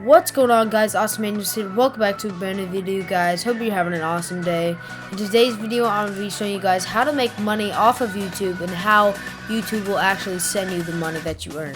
What's going on, guys? Awesome Angels here. Welcome back to a brand new video, guys. Hope you're having an awesome day. In today's video, I'm going to be showing you guys how to make money off of YouTube and how YouTube will actually send you the money that you earn.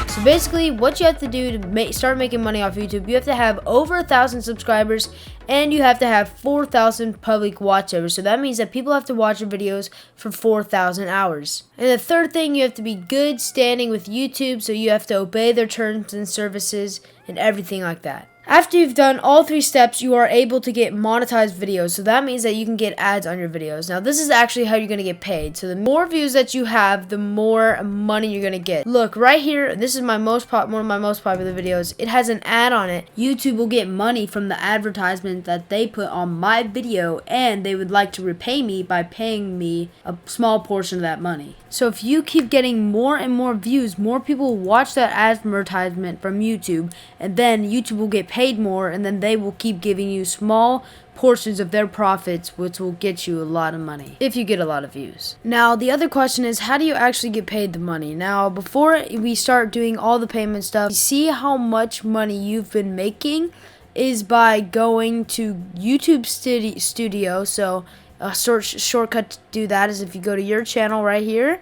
So basically, what you have to do to start making money off YouTube, you have to have over 1,000 subscribers and you have to have 4,000 public watch hours. So that means that people have to watch your videos for 4,000 hours. And the third thing, you have to be good standing with YouTube, so you have to obey their terms and services and everything like that. After you've done all three steps, you are able to get monetized videos. So that means that you can get ads on your videos. Now, this is actually how you're going to get paid. So the more views that you have, the more money you're going to get. Look, right here, this is one of my most popular videos. It has an ad on it. YouTube will get money from the advertisement that they put on my video, and they would like to repay me by paying me a small portion of that money. So if you keep getting more and more views, more people will watch that advertisement from YouTube, and then YouTube will get paid more, and then they will keep giving you small portions of their profits, which will get you a lot of money if you get a lot of views. Now, the other question is, how do you actually get paid the money? Now, before we start doing all the payment stuff, see how much money you've been making is by going to YouTube Studio. So a shortcut to do that is if you go to your channel right here,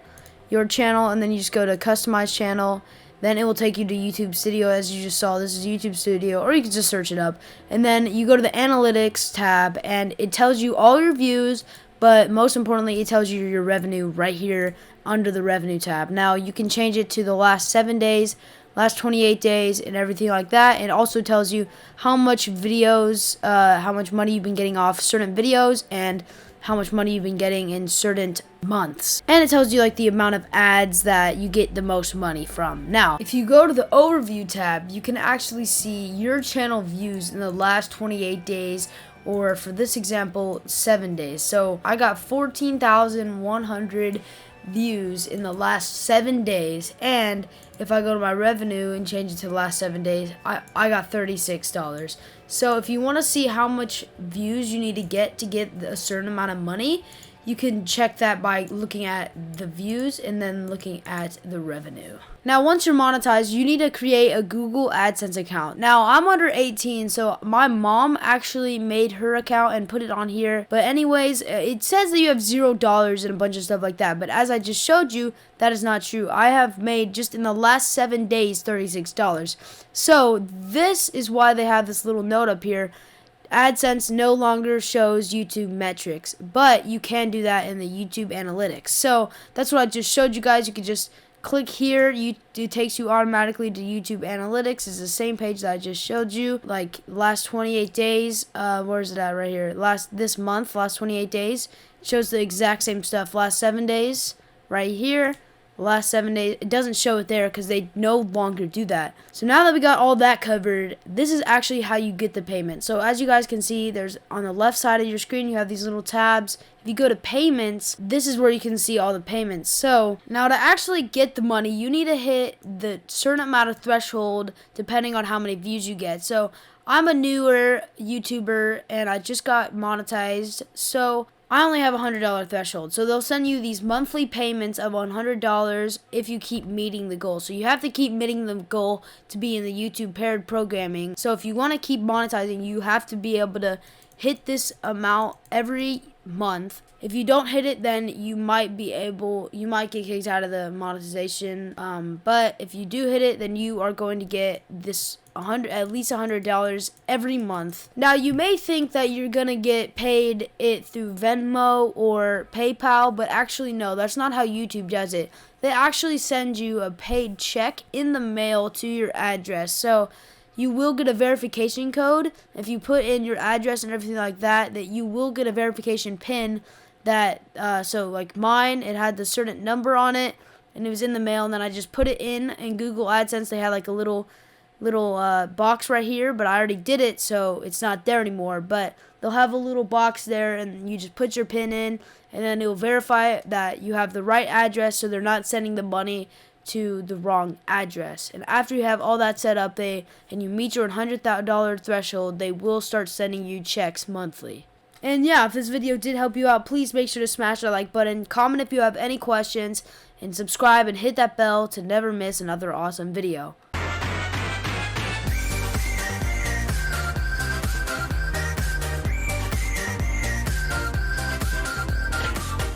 your channel, and then you just go to customize channel. Then it will take you to YouTube Studio, as you just saw. This is YouTube Studio, or you can just search it up. And then you go to the Analytics tab, and it tells you all your views, but most importantly, it tells you your revenue right here under the Revenue tab. Now, you can change it to the last 7 days, last 28 days, and everything like that. It also tells you how much videos, how much money you've been getting off certain videos, and how much money you've been getting in certain months. And it tells you like the amount of ads that you get the most money from. Now, if you go to the Overview tab, you can actually see your channel views in the last 28 days, or for this example, 7 days. So I got 14,100 views in the last 7 days, and if I go to my revenue and change it to the last 7 days, I got $36. So if you want to see how much views you need to get a certain amount of money, you can check that by looking at the views and then looking at the revenue. Now, once you're monetized, you need to create a Google AdSense account. Now, I'm under 18, so my mom actually made her account and put it on here. But anyways, it says that you have $0 and a bunch of stuff like that. But as I just showed you, that is not true. I have made, just in the last 7 days, $36. So this is why they have this little note up here. AdSense no longer shows YouTube metrics, but you can do that in the YouTube Analytics. So that's what I just showed you guys. You can just click here. It takes you automatically to YouTube Analytics. It's the same page that I just showed you. Like last 28 days. Where is it at? Right here. This month, last 28 days. It shows the exact same stuff. Last 7 days, right here. Last 7 days, it doesn't show it there because they no longer do that. So now that we got all that covered, this is actually how you get the payment. So as you guys can see, there's on the left side of your screen, you have these little tabs. If you go to payments, this is where you can see all the payments. So now to actually get the money, you need to hit the certain amount of threshold depending on how many views you get. So I'm a newer YouTuber and I just got monetized, so I only have a $100 threshold. So they'll send you these monthly payments of $100 if you keep meeting the goal. So you have to keep meeting the goal to be in the YouTube paired programming. So if you want to keep monetizing, you have to be able to hit this amount every month. If you don't hit it, then you might get kicked out of the monetization. But if you do hit it, then you are going to get this at least $100 every month. Now, you may think that you're gonna get paid it through Venmo or PayPal, but actually no, that's not how YouTube does it. They actually send you a paid check in the mail to your address. So you will get a verification code. If you put in your address and everything like that, that you will get a verification pin that, so like mine, it had the certain number on it, and it was in the mail, and then I just put it in Google AdSense. They had like a little box right here, but I already did it, so it's not there anymore. But they'll have a little box there, and you just put your pin in, and then it will verify that you have the right address, so they're not sending the money to the wrong address. And after you have all that set up, and you meet your $100 threshold, they will start sending you checks monthly. And yeah, if this video did help you out, please make sure to smash that like button, comment if you have any questions, and subscribe and hit that bell to never miss another awesome video.